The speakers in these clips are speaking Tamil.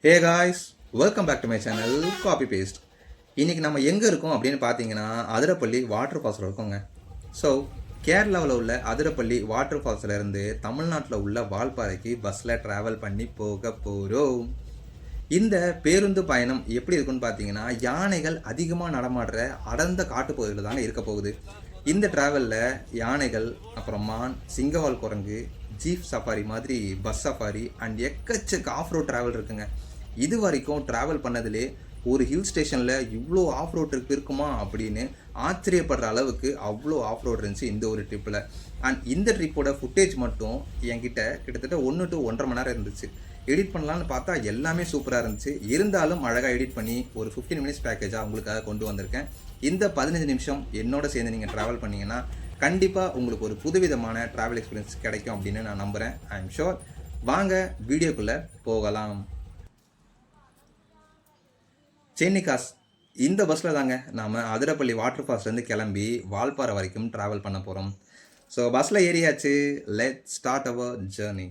Hey guys, welcome back to my channel copy paste. இன்றைக்கி நம்ம எங்கே இருக்கோம் அப்படின்னு பார்த்தீங்கன்னா அதிரப்பள்ளி வாட்டர் ஃபால்ஸில் இருக்கோங்க. ஸோ கேரளாவில் உள்ள அதிரப்பள்ளி வாட்டர் ஃபால்ஸில் இருந்து தமிழ்நாட்டில் உள்ள வால்பாறைக்கு பஸ்ஸில் ட்ராவல் பண்ணி போக போகிறோம். இந்த பேருந்து பயணம் எப்படி இருக்குன்னு பார்த்தீங்கன்னா யானைகள் அதிகமாக நடமாடுற அடர்ந்த காட்டுப்பகுதியில் தாங்க இருக்க போகுது. இந்த ட்ராவலில் யானைகள், அப்புறம் மான், சிங்கவால் குரங்கு, ஜீப் சஃபாரி மாதிரி பஸ் சஃபாரி அண்ட் எக்கச்சக்க ஆஃப் ரோட் ட்ராவல் இருக்குங்க. இது வரைக்கும் ட்ராவல் பண்ணதுலே ஒரு ஹில் ஸ்டேஷனில் இவ்வளோ ஆஃப் ரோட் இருக்குமா அப்படின்னு ஆச்சரியப்படுற அளவுக்கு அவ்வளோ ஆஃப் ரோட் இருந்துச்சு இந்த ஒரு ட்ரிப்பில். அண்ட் இந்த ட்ரிப்போட ஃபுட்டேஜ் மட்டும் என்கிட்ட கிட்டத்தட்ட 1 to 1.5 மணி நேரம் இருந்துச்சு. எடிட் பண்ணலான்னு பார்த்தா எல்லாமே சூப்பராக இருந்துச்சு. இருந்தாலும் அழகாக எடிட் பண்ணி ஒரு 15 மினிட்ஸ் பேக்கேஜாக உங்களுக்காக கொண்டு வந்திருக்கேன். இந்த 15 நிமிஷம் என்னோட சேர்ந்து நீங்கள் ட்ராவல் பண்ணிங்கன்னா கண்டிப்பாக உங்களுக்கு ஒரு புதுவிதமான ட்ராவல் எக்ஸ்பீரியன்ஸ் கிடைக்கும் அப்படின்னு நான் நம்புகிறேன். I am sure. வாங்க வீடியோக்குள்ளே போகலாம். சென்னிகாஸ் இந்த பஸ்ஸில் தாங்க நாம் அதிரப்பள்ளி வாட்டர் ஃபால்ஸ்லேருந்து கிளம்பி வால்பாறை வரைக்கும் ட்ராவல் பண்ண போகிறோம். ஸோ பஸ்ஸில் ஏறியாச்சு. Let start our journey.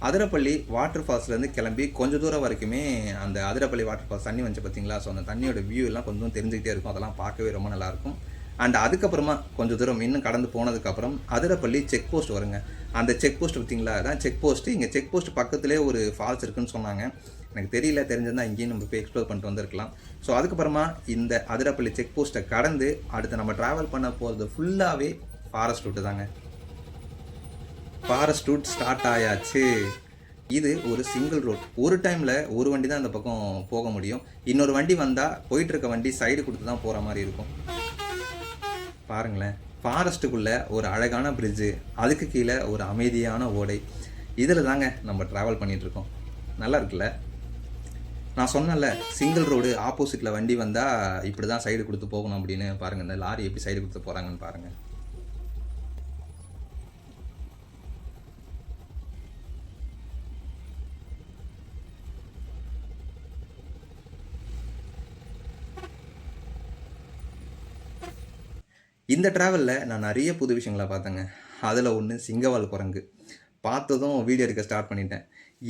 Athirappilly water ஃபால்ஸ்லேருந்து கிளம்பி கொஞ்சம் தூரம் வரைக்குமே அந்த அதிரப்பள்ளி வாட்டர் ஃபால்ஸ் தண்ணி வந்து பார்த்தீங்களா. ஸோ அந்த தண்ணியோட வியூ எல்லாம் கொஞ்சம் தெரிஞ்சுக்கிட்டே இருக்கும். அதெல்லாம் பார்க்கவே ரொம்ப நல்லாயிருக்கும். அண்ட் அதுக்கப்புறமா கொஞ்சம் தூரம் இன்னும் கடந்து போனதுக்கப்புறம் அதிரப்பள்ளி செக் போஸ்ட் வருங்க. அந்த செக் போஸ்ட் பார்த்தீங்களா, அதான் செக் போஸ்ட்டு. இங்கே செக் போஸ்ட் பக்கத்துலேயே ஒரு ஃபால்ஸ் இருக்குதுன்னு சொன்னாங்க. எனக்கு தெரியல, தெரிஞ்சிருந்தால் இங்கேயும் நம்ம போய் எக்ஸ்ப்ளோர் பண்ணிட்டு வந்திருக்கலாம். ஸோ அதுக்கப்புறமா இந்த அதிரப்பள்ளி செக் போஸ்ட்டை கடந்து அடுத்து நம்ம ட்ராவல் பண்ண போகிறது ஃபுல்லாகவே ஃபாரஸ்ட் ரூட்டு தாங்க. ஃபாரஸ்ட் ரூட் ஸ்டார்ட் ஆயாச்சு. இது ஒரு சிங்கிள் ரோட். ஒரு டைமில் ஒரு வண்டி தான் அந்த பக்கம் போக முடியும். இன்னொரு வண்டி வந்தால் போயிட்டுருக்க வண்டி சைடு கொடுத்து தான் போகிற மாதிரி இருக்கும். பாருங்களேன், ஃபாரஸ்ட்டுக்குள்ளே ஒரு அழகான பிரிட்ஜு, அதுக்கு கீழே ஒரு அமைதியான ஓடை. இதில் தாங்க நம்ம ட்ராவல் பண்ணிகிட்ருக்கோம். நல்லா இருக்குல்ல? நான் சொன்னல, சிங்கிள் ரோடு, ஆப்போசிட்டில் வண்டி வந்தால் இப்படி தான் சைடு கொடுத்து போகணும் அப்படின்னு. பாருங்கள், இந்த லாரி எப்படி சைடு கொடுத்து போகிறாங்கன்னு பாருங்கள். இந்த ட்ராவலில் நான் நிறைய புது விஷயங்களை பார்த்தேங்க. அதில் ஒன்று சிங்கவால் குரங்கு. பார்த்ததும் வீடியோ எடுக்க ஸ்டார்ட் பண்ணிட்டேன்.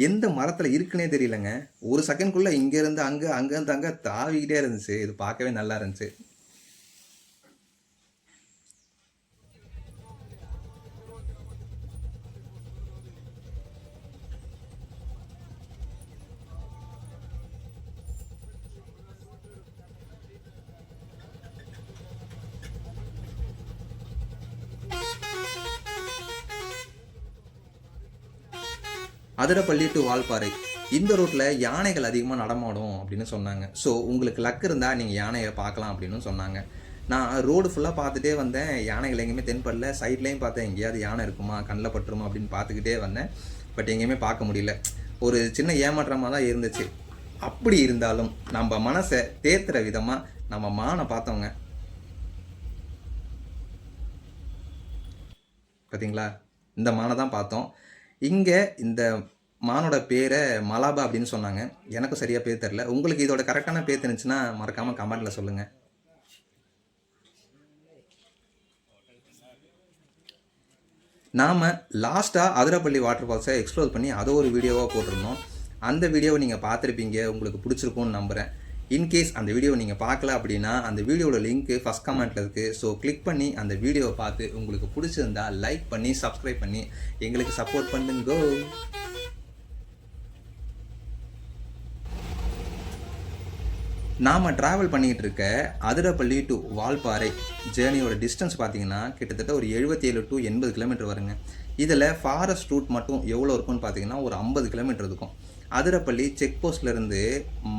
எந்த மரத்தில் இருக்குன்னே தெரியலங்க. ஒரு செகண்ட்குள்ளே இங்கேருந்து அங்கே, அங்கேருந்து அங்கே தாவிக்கிட்டே இருந்துச்சு. இது பார்க்கவே நல்லா இருந்துச்சு. அதிரப்பள்ளி டு வால்பாறை இந்த ரோட்டில் யானைகள் அதிகமாக நடமாடும் அப்படின்னு சொன்னாங்க. ஸோ உங்களுக்கு லக் இருந்தால் நீங்கள் யானையை பார்க்கலாம் அப்படின்னு சொன்னாங்க. நான் ரோடு ஃபுல்லாக பார்த்துட்டே வந்தேன். யானைகள் எங்கேயுமே தென்படல. சைட்லேயும் பார்த்தேன், எங்கேயாவது யானை இருக்குமா, கண்ணில் பட்டுருமா அப்படின்னு பார்த்துக்கிட்டே வந்தேன். பட் எங்கேயுமே பார்க்க முடியல. ஒரு சின்ன ஏமாற்றமாக தான் இருந்துச்சு. அப்படி இருந்தாலும் நம்ம மனசை தேத்துற விதமாக நம்ம மானை பார்த்தோங்க. பார்த்தீங்களா, இந்த மானை தான் பார்த்தோம். இங்கே இந்த மானோட பேரை மலாபா அப்படின்னு சொன்னாங்க. எனக்கும் சரியாக பேர் தெரில. உங்களுக்கு இதோட கரெக்டான பேர் தெரிஞ்சுன்னா மறக்காமல் கமெண்டில் சொல்லுங்கள். நாம் லாஸ்ட்டாக அதிரப்பள்ளி வாட்டர் ஃபால்ஸை எக்ஸ்ப்ளோர் பண்ணி அதை ஒரு வீடியோவாக போட்டிருந்தோம். அந்த வீடியோவை நீங்கள் பார்த்துருப்பீங்க, உங்களுக்கு பிடிச்சிருக்கும்னு நம்புகிறேன். இன்கேஸ் அந்த வீடியோவை நீங்கள் பார்க்கல அப்படின்னா அந்த வீடியோட லிங்க்கு ஃபஸ்ட் கமெண்ட்டில் இருக்குது. ஸோ கிளிக் பண்ணி அந்த வீடியோவை பார்த்து உங்களுக்கு பிடிச்சிருந்தா லைக் பண்ணி சப்ஸ்கிரைப் பண்ணி எங்களுக்கு சப்போர்ட் பண்ணுங்க. நாம் ட்ராவல் பண்ணிக்கிட்டு இருக்க அதிரப்பள்ளி டு வால்பாறை ஜேர்னியோட டிஸ்டன்ஸ் பார்த்தீங்கன்னா கிட்டத்தட்ட ஒரு 77 to 80 கிலோமீட்டர் வருங்க. இதில் ஃபாரஸ்ட் ரூட் மட்டும் எவ்வளோ இருக்குன்னு பார்த்தீங்கன்னா ஒரு 50 கிலோமீட்டர் இருக்கும். அதிரப்பள்ளி செக் போஸ்ட்லேருந்து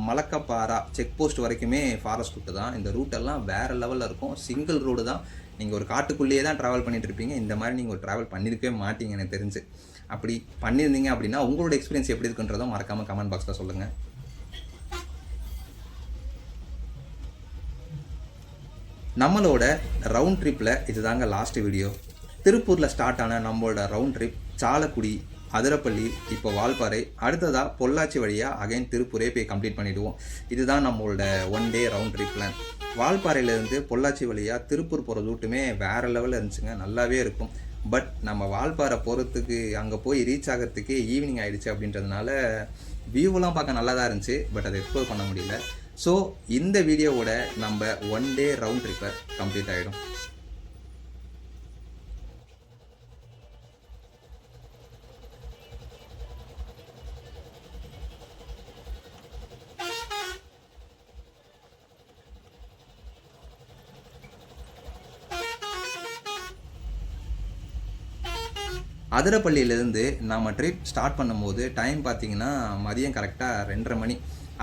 மலக்கப்பாரா செக் போஸ்ட் வரைக்குமே ஃபாரஸ்ட் ரூட்டு தான். இந்த ரூட்டெல்லாம் வேறு லெவலில் இருக்கும். சிங்கிள் ரோடு தான். நீங்கள் ஒரு காட்டுக்குள்ளேயே தான் ட்ராவல் பண்ணிகிட்டு இருப்பீங்க. இந்த மாதிரி நீங்கள் ஒரு ட்ராவல் பண்ணியிருக்கவே மாட்டீங்க எனக்கு தெரிஞ்சு. அப்படி பண்ணியிருந்தீங்க அப்படின்னா உங்களோட எக்ஸ்பீரியன்ஸ் எப்படி இருக்குன்றதும் மறக்காமல் கமெண்ட் பாக்ஸில் சொல்லுங்கள். நம்மளோட ரவுண்ட் ட்ரிப்பில் இது தாங்க லாஸ்ட் வீடியோ. திருப்பூரில் ஸ்டார்ட் ஆன நம்மளோட ரவுண்ட் ட்ரிப் சாலக்குடி, அதிரப்பள்ளி, இப்போ வால்பாறை, அடுத்ததாக பொள்ளாச்சி வழியாக அகைன் திருப்பூரே போய் கம்ப்ளீட் பண்ணிவிடுவோம். இதுதான் நம்மளோட 1 day ரவுண்ட் ட்ரிப் பிளான். வால்பாறையிலேருந்து பொள்ளாச்சி வழியாக திருப்பூர் போகிற ரூட்டுமே வேறு லெவலில் இருந்துச்சுங்க. நல்லாவே இருக்கும். பட் நம்ம வால்பாறை போகிறதுக்கு அங்கே போய் ரீச் ஆகிறதுக்கு ஈவினிங் ஆகிடுச்சு அப்படின்றதுனால வியூவெலாம் பார்க்க நல்லா தான் இருந்துச்சு, பட் அதை எக்ஸ்ப்ளோர் பண்ண முடியல. ஸோ இந்த வீடியோவோட நம்ம 1 டே ரவுண்ட் ட்ரிப்பை கம்ப்ளீட் ஆகிடும். அதிரப்பள்ளியிலேருந்து நம்ம ட்ரிப் ஸ்டார்ட் பண்ணும்போது டைம் பார்த்திங்கன்னா மதியம் கரெக்டாக 2:30 மணி.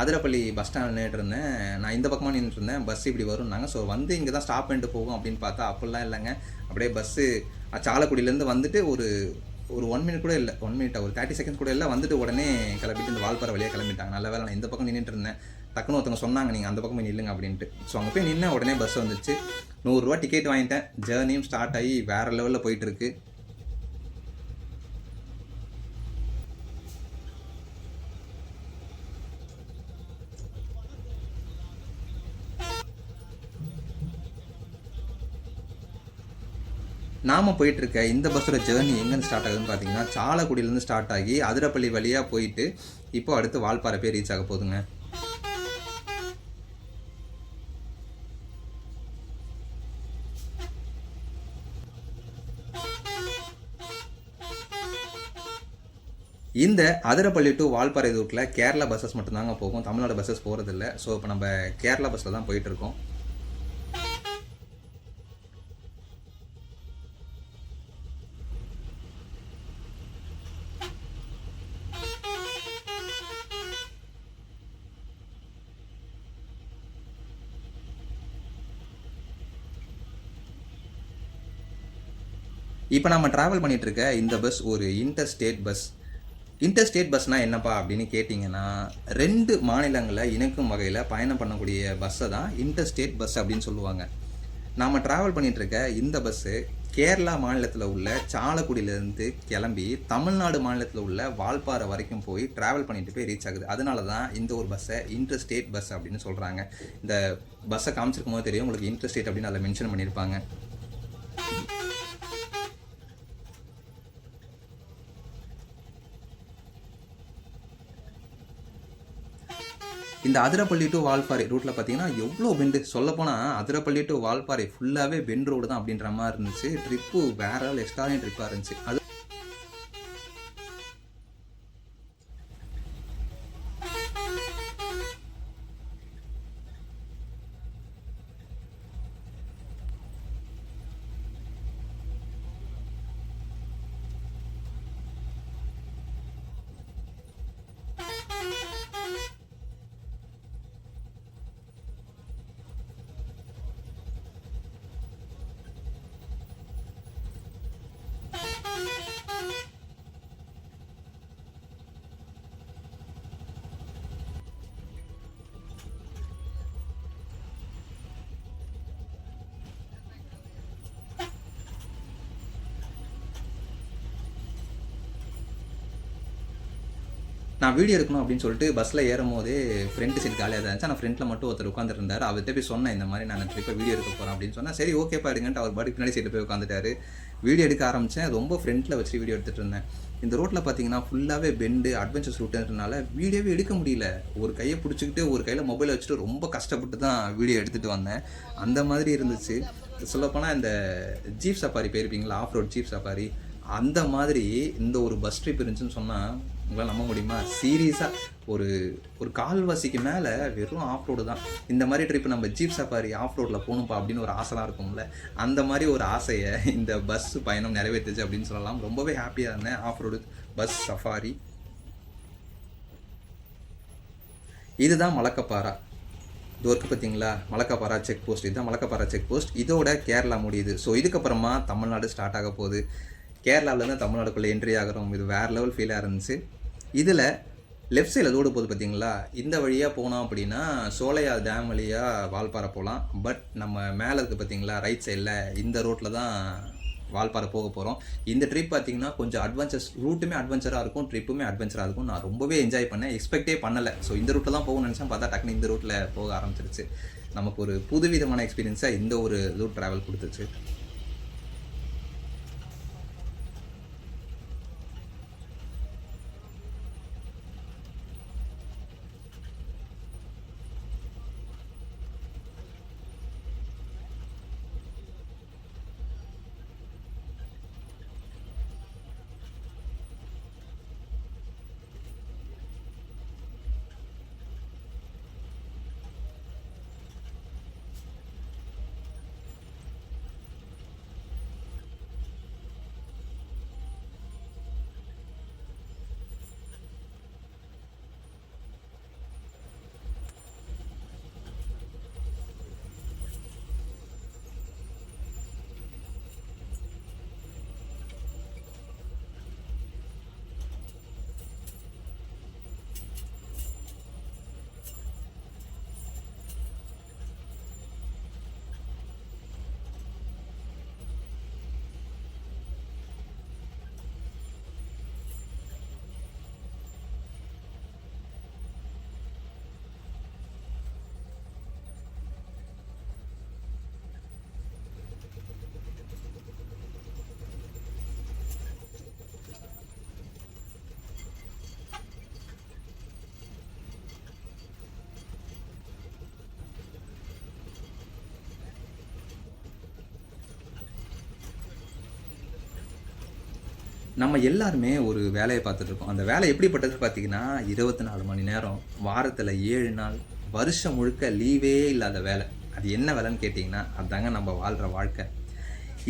அதிரப்பள்ளி பஸ் ஸ்டாண்ட் நின்றுருந்தேன். நான் இந்த பக்கமாக நின்றுருந்தேன். பஸ் இப்படி வரும்னாங்க. ஸோ வந்து இங்கே தான் ஸ்டாப் பண்ணிட்டு போகும் அப்படின்னு பார்த்தா அப்படிலாம் இல்லைங்க. அப்படியே பஸ்ஸு சாலக்குடியிலேருந்து வந்துட்டு ஒரு 1 மினிட் கூட இல்லை, 1 மினிட் ஒரு 30 செகண்ட்ஸ் கூட இல்லை, வந்துட்டு உடனே கிளம்பிட்டு இந்த வால்பாறை வழியாக கிளம்பிட்டாங்க. நல்ல வேலை நான் இந்த பக்கம் நின்றுட்டு இருந்தேன். டக்குன்னு ஒருத்தவங்க சொன்னாங்க நீங்கள் அந்த பக்கம் போய் நில்லுங்க அப்படின்ட்டு. ஸோ அங்கே போய் நின்று உடனே பஸ் வந்துச்சு. 100 ரூபா டிக்கெட் வாங்கிட்டேன். ஜேர்னியும் ஸ்டார்ட் ஆகி வேறு லெவலில் போயிட்டுருக்கு. நாம் போயிட்டுருக்க இந்த பஸ்ஸோட ஜேர்னி எங்கேருந்து ஸ்டார்ட் ஆகுதுன்னு பார்த்தீங்கன்னா சாலக்குடியிலேருந்து ஸ்டார்ட் ஆகி அதிரப்பள்ளி வழியாக போயிட்டு இப்போ அடுத்து வால்பாறை போய் ரீச் ஆக போகுதுங்க. இந்த அதிரப்பள்ளி டு வால்பாறை ரூட்டில் கேரளா பஸ்ஸஸ் மட்டும்தாங்க போகும், தமிழ்நாடு பஸ்ஸஸ் போகிறதில்ல. ஸோ இப்போ நம்ம கேரளா பஸ்ஸில் தான் போயிட்டுருக்கோம். இப்போ நம்ம ட்ராவல் பண்ணிகிட்ருக்க இந்த பஸ் ஒரு இன்டர்ஸ்டேட் பஸ். இன்டர்ஸ்டேட் பஸ்னால் என்னப்பா அப்படின்னு கேட்டிங்கன்னா 2 மாநிலங்களை இணைக்கும் வகையில் பயணம் பண்ணக்கூடிய பஸ்ஸை தான் இன்டர்ஸ்டேட் பஸ் அப்படின்னு சொல்லுவாங்க. நாம் ட்ராவல் பண்ணிகிட்ருக்க இந்த பஸ்ஸு கேரளா மாநிலத்தில் உள்ள சாலக்குடியிலேருந்து கிளம்பி தமிழ்நாடு மாநிலத்தில் உள்ள வால்பாறை வரைக்கும் போய் ட்ராவல் பண்ணிட்டு போய் ரீச் ஆகுது. அதனால தான் இந்த ஒரு பஸ்ஸை இன்டர்ஸ்டேட் பஸ் அப்படின்னு சொல்கிறாங்க. இந்த பஸ்ஸை காமிச்சிருக்கும் போது தெரியும் உங்களுக்கு இன்டர்ஸ்டேட் அப்படின்னு அதில் மென்ஷன் பண்ணியிருப்பாங்க. இந்த அதிரப்பள்ளி டு வால்பாறை ரூட்டில் பார்த்தீங்கன்னா எவ்வளோ பெண்டு, சொல்லப்போனால் அதிரப்பள்ளி டு வால்பாறை ஃபுல்லாகவே பெண்ட் ரோடு தான் அப்படின்ற மாதிரி இருந்துச்சு. ட்ரிப்பு வேற எக்ஸ்ட்ரானியர் ட்ரிப்பாக இருந்துச்சு. அது நான் வீடியோ எடுக்கணும் அப்படின்னு சொல்லிட்டு பஸ்ஸில் ஏறும் போதே ஃப்ரண்ட் சீட் காலியாக தான் இருந்துச்சு. ஆனால் ஃப்ரண்ட்டில் மட்டும் ஒருத்தர் உட்காந்துருந்தார். அவர்கிட்ட போய் சொன்னேன் இந்த மாதிரி நான் ட்ரிப்பை வீடியோ எடுக்க போகிறேன் அப்படின்னு சொன்னால் சரி ஓகேப்பா எடுங்கன்ட்டு அவர் பாடி பின்னாடி சீட்டில் போய் உட்காந்துட்டாரு. வீடியோ எடுக்க ஆரம்பித்தேன். ரொம்ப ஃப்ரண்ட்டில் வச்சு வீடியோ எடுத்துகிட்டு இருந்தேன். இந்த ரோட்டில் பார்த்தீங்கன்னா ஃபுல்லாகவே பெண்டு அட்வென்ச்சர்ஸ் ரூட்டுன்றனால வீடியோவே எடுக்க முடியல. ஒரு கையை பிடிச்சிக்கிட்டு ஒரு கையில் மொபைலை வச்சுட்டு ரொம்ப கஷ்டப்பட்டு தான் வீடியோ எடுத்துகிட்டு வந்தேன். அந்த மாதிரி இருந்துச்சு. சொல்லப்போனால் இந்த ஜீப் சஃபாரி போயிருப்பீங்களா, ஆஃப் ரோட் ஜீப் சஃபாரி, அந்த மாதிரி இந்த ஒரு பஸ் ட்ரிப் இருந்துச்சுன்னு சொன்னால் உங்களால் நம்ப முடியுமா? சீரியஸாக ஒரு ஒரு கால்வாசிக்கு மேலே வெறும் ஆஃப் ரோடு தான். இந்த மாதிரி ட்ரிப் நம்ம ஜீப் சஃபாரி ஆஃப் ரோடில் போகணும்ப்பா அப்படின்னு ஒரு ஆசைலாம் இருக்கும்ல, அந்த மாதிரி ஒரு ஆசையை இந்த பஸ் பயணம் நிறைவேற்றுச்சு அப்படின்னு சொல்லலாம். ரொம்பவே ஹாப்பியாக இருந்தேன். Off road bus safari. இதுதான் மலக்கப்பாரா. இது இருக்குது பார்த்தீங்களா, மலக்கப்பாரா செக் போஸ்ட். இதுதான் மலக்கப்பாரா செக் போஸ்ட். இதோட கேரளா முடியுது. ஸோ இதுக்கப்புறமா தமிழ்நாடு ஸ்டார்ட் ஆக போகுது. கேரளாவிலேருந்து தமிழ்நாடுக்குள்ளே என்ட்ரி ஆகிறோம். இது வேறு லெவல் ஃபீலாக இருந்துச்சு. இதில் லெஃப்ட் சைடில் ரோடு போகுது பார்த்தீங்களா, இந்த வழியாக போனோம் அப்படின்னா சோலையார் டேம் வழியாக வால்பாறை போகலாம். பட் நம்ம மேலே இருக்குது பார்த்தீங்களா ரைட் சைடில், இந்த ரோட்டில் தான் வால்பாறை போக போகிறோம். இந்த ட்ரிப் பார்த்தீங்கன்னா கொஞ்சம் அட்வென்ச்சர்ஸ், ரூட்டுமே அட்வென்ச்சராக இருக்கும், ட்ரிப்புமே அட்வென்ச்சராக இருக்கும். நான் ரொம்பவே என்ஜாய் பண்ணேன். எக்ஸ்பெக்டே பண்ணலை. ஸோ இந்த ரூட்டில் தான் போகணும்னு நினச்சேன். பார்த்தா டக்குன்னு இந்த ரூட்டில் போக ஆரம்பிச்சிருச்சு. நமக்கு ஒரு புதுவிதமான எக்ஸ்பீரியன்ஸாக இந்த ஒரு ரூட் ட்ராவல் கொடுத்துச்சு. நம்ம எல்லாருமே ஒரு வேலையை பார்த்துட்ருக்கோம். அந்த வேலை எப்படிப்பட்டது பார்த்தீங்கன்னா 24 மணி நேரம், வாரத்தில் 7 நாள், வருஷம் முழுக்க லீவே இல்லாத வேலை. அது என்ன வேலைன்னு கேட்டிங்கன்னா அதுதாங்க நம்ம வாழ்கிற வாழ்க்கை.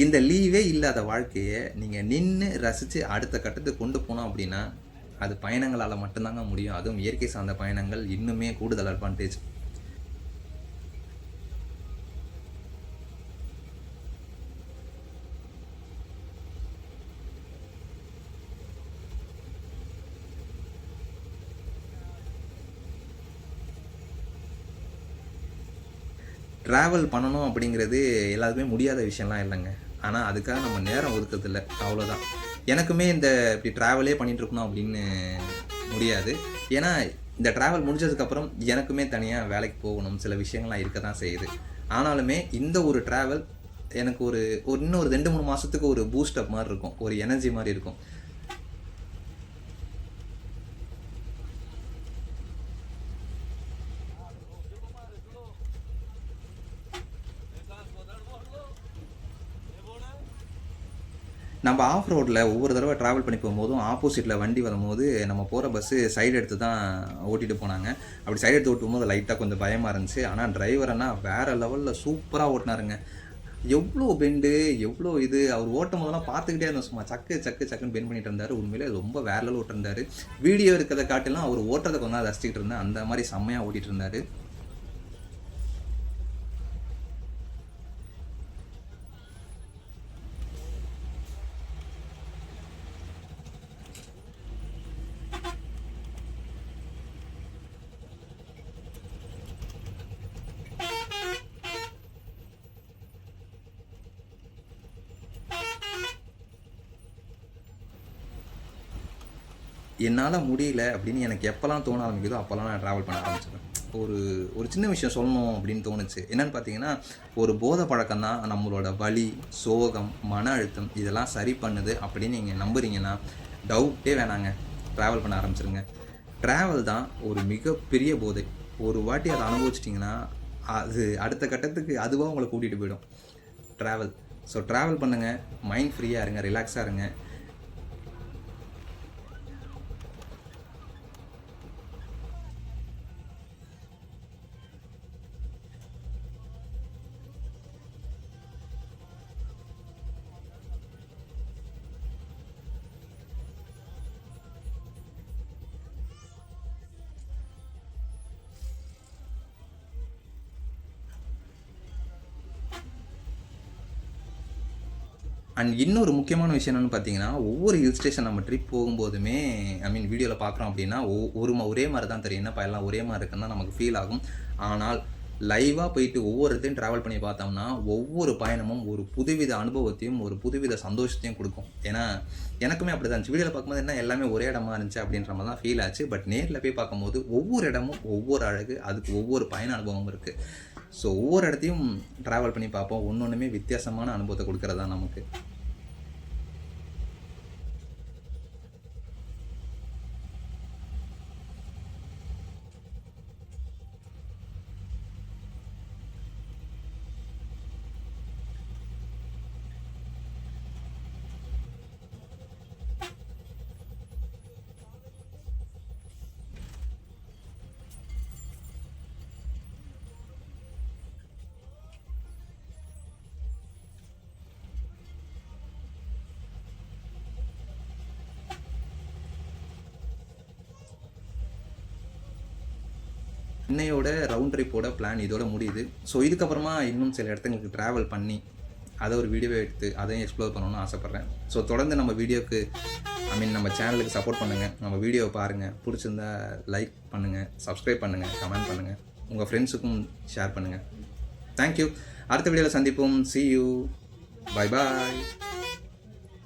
இந்த லீவே இல்லாத வாழ்க்கையை நீங்கள் நின்று ரசித்து அடுத்த கட்டத்துக்கு கொண்டு போனோம் அப்படின்னா அது பயணங்களால் மட்டும்தாங்க முடியும். அதுவும் இயற்கை சார்ந்த பயணங்கள் இன்னுமே கூடுதல் அட்வான்டேஜ். ட்ராவல் பண்ணணும் அப்படிங்கிறது எல்லாருக்குமே முடியாத விஷயம்லாம் இல்லைங்க. ஆனால் அதுக்காக நம்ம நேரம் ஒதுக்கிறதில்ல, அவ்வளோதான். எனக்குமே இந்த இப்படி ட்ராவலே பண்ணிகிட்டு இருக்கணும் அப்படின்னு முடியாது. ஏன்னா இந்த ட்ராவல் முடிஞ்சதுக்கப்புறம் எனக்குமே தனியாக வேலைக்கு போகணும், சில விஷயங்கள்லாம் இருக்க தான் செய்யுது. ஆனாலுமே இந்த ஒரு ட்ராவல் எனக்கு ஒரு இன்னும் ஒரு 2, 3 மாதத்துக்கு ஒரு பூஸ்டப் மாதிரி இருக்கும், ஒரு எனர்ஜி மாதிரி இருக்கும். நம்ம ஆஃப் ரோட்டில் ஒவ்வொரு தடவை ட்ராவல் பண்ணி போகும்போதும் ஆப்போசிட்டில் வண்டி வரும்போது நம்ம போகிற பஸ்ஸு சைடு எடுத்து தான் ஓட்டிகிட்டு போனாங்க. அப்படி சைடு எடுத்து ஓட்டும்போது லைட்டாக கொஞ்சம் பயமாக இருந்துச்சு. ஆனால் டிரைவர் அண்ணா வேறு லெவலில் சூப்பராக ஓட்டினாருங்க. எவ்வளோ பெண்டு, எவ்வளோ இது அவர் ஓட்டும் போதெல்லாம் பார்த்துக்கிட்டே இருந்தோம். சும்மா சக்கு சக்கு சக்குன்னு பெண்ட் பண்ணிட்டு இருந்தார். உண்மையிலே ரொம்ப வேற லெவல் ஓட்டிருந்தார். வீடியோ இருக்கிறத காட்டிலாம் அவர் ஓட்டுறதை கொஞ்ச நாள் ரசிச்சுக்கிட்டு இருந்தேன். அந்த மாதிரி செம்மையாக ஓட்டிகிட்டு இருந்தார். என்னால் முடியல அப்படின்னு எனக்கு எப்போல்லாம் தோண ஆரம்பிக்குதோ அப்போல்லாம் நான் ட்ராவல் பண்ண ஆரம்பிச்சிடுவேன். ஒரு சின்ன விஷயம் சொல்லணும் அப்படின்னு தோணுச்சு. என்னென்னு பார்த்தீங்கன்னா, ஒரு போதை பழக்கம் தான் நம்மளோட வலி, சோகம், மன அழுத்தம் இதெல்லாம் சரி பண்ணுது அப்படின்னு நீங்கள் நம்புறீங்கன்னா டவுட்டே வேணாங்க, ட்ராவல் பண்ண ஆரம்பிச்சிருங்க. ட்ராவல் தான் ஒரு மிகப்பெரிய போதை. ஒரு வாட்டி அதை அனுபவிச்சிட்டிங்கன்னா அது அடுத்த கட்டத்துக்கு அதுவாக உங்களை கூட்டிகிட்டு போயிடும். ட்ராவல். ஸோ ட்ராவல் பண்ணுங்கள், மைண்ட் ஃப்ரீயாக இருங்க, ரிலாக்ஸாக இருங்க. அண்ட் இன்னொரு முக்கியமான விஷயம் என்னென்னு பார்த்தீங்கன்னா, ஒவ்வொரு ஹில் ஸ்டேஷன் நம்ம ட்ரிப் போகும்போதுமே வீடியோவில் பார்க்குறோம் அப்படின்னா ஒரே மாதிரி தான் தெரியும். என்னப்பா எல்லாம் ஒரே மாதிரி இருக்குன்னு தான் நமக்கு ஃபீல் ஆகும். ஆனால் லைவாக போயிட்டு ஒவ்வொருத்தையும் ட்ராவல் பண்ணி பார்த்தோம்னா ஒவ்வொரு பயணமும் ஒரு புதுவித அனுபவத்தையும் ஒரு புதுவித சந்தோஷத்தையும் கொடுக்கும். ஏன்னா எனக்குமே அப்படி தான் இருந்துச்சு. வீடியோவில் பார்க்கும்போது என்ன எல்லாமே ஒரே இடமா இருந்துச்சு அப்படின்ற மாதிரி தான் ஃபீல் ஆச்சு. பட் நேரில் போய் பார்க்கும்போது ஒவ்வொரு இடமும் ஒவ்வொரு அழகு, அதுக்கு ஒவ்வொரு பயண அனுபவம் இருக்குது. ஸோ ஒவ்வொரு இடத்தையும் ட்ராவல் பண்ணி பார்ப்போம். ஒன்றுமே வித்தியாசமான அனுபவத்தை கொடுக்கறதா நமக்கு. இன்னையோட ரவுண்ட் ட்ரிப்போட பிளான் இதோட முடியுது. ஸோ இதுக்கப்புறமா இன்னும் சில இடத்துங்களுக்கு ட்ராவல் பண்ணி அதை ஒரு வீடியோவை எடுத்து அதையும் எக்ஸ்ப்ளோர் பண்ணணும்னு ஆசைப்பட்றேன். ஸோ தொடர்ந்து நம்ம வீடியோக்கு நம்ம சேனலுக்கு சப்போர்ட் பண்ணுங்கள். நம்ம வீடியோவை பாருங்கள், பிடிச்சிருந்தா லைக் பண்ணுங்கள், சப்ஸ்கிரைப் பண்ணுங்கள், கமெண்ட் பண்ணுங்கள், உங்கள் ஃப்ரெண்ட்ஸுக்கும் ஷேர் பண்ணுங்கள். தேங்க்யூ. அடுத்த வீடியோவில் சந்திப்போம். See you. Bye bye.